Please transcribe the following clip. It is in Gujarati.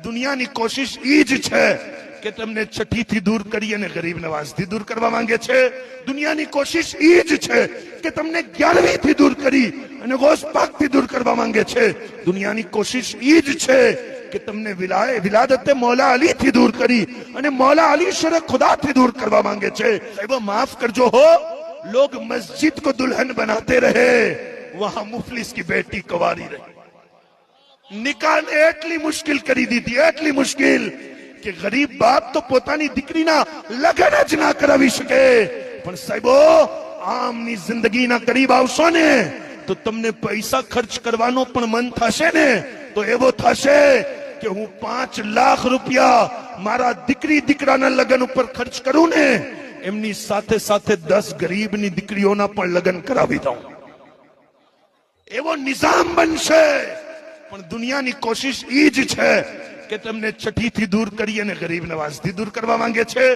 દુનિયાની કોશિશ ઈ જ છે કે તમને છઠ્ઠીથી દૂર કરી અને ગરીબ નવાઝથી દૂર કરવા માંગે છે. દુનિયાની કોશિશ ઈ જ છે કે તમને 11વીથી દૂર કરી અને ગૌસ પાકથી દૂર કરવા માંગે છે. દુનિયાની કોશિશ ઈ જ છે કે તમને વિલાદતે મૌલા અલીથી દૂર કરી અને મૌલા અલી શરે ખુદાથી દૂર કરવા માંગે છે. સાહેબ માફ કરજો હો, लोग मस्जिद को दुल्हन बनाते रहे, वहां मुफलिस की बेटी कवारी रही. निकाह ने એટલી મુશ્किल કરી દીધી, એટલી મુશ્किल કે ગરીબ બાપ તો પોતાની દીકરીના લગ્ન જ ના કરાવી શકે. પણ સાહેબો આમની જિંદગીના કરીબ આવશો ને તો તમને પૈસા ખર્ચ કરવાનો પણ મન થશે ને તો એવો થશે કે હું 5 લાખ રૂપિયા મારા દીકરી દીકરાના લગ્ન ઉપર ખર્ચ કરું ને એમની સાથે સાથે 10 ગરીબની દીકરીઓના પણ લગ્ન કરાવી દઉં. એવો નિઝામ બનશે. પણ દુનિયાની કોશિશ ઈ જ છે કે તમને છઠ્ઠીથી દૂર કરી અને ગરીબ નવાઝથી દૂર કરવા માંગે છે.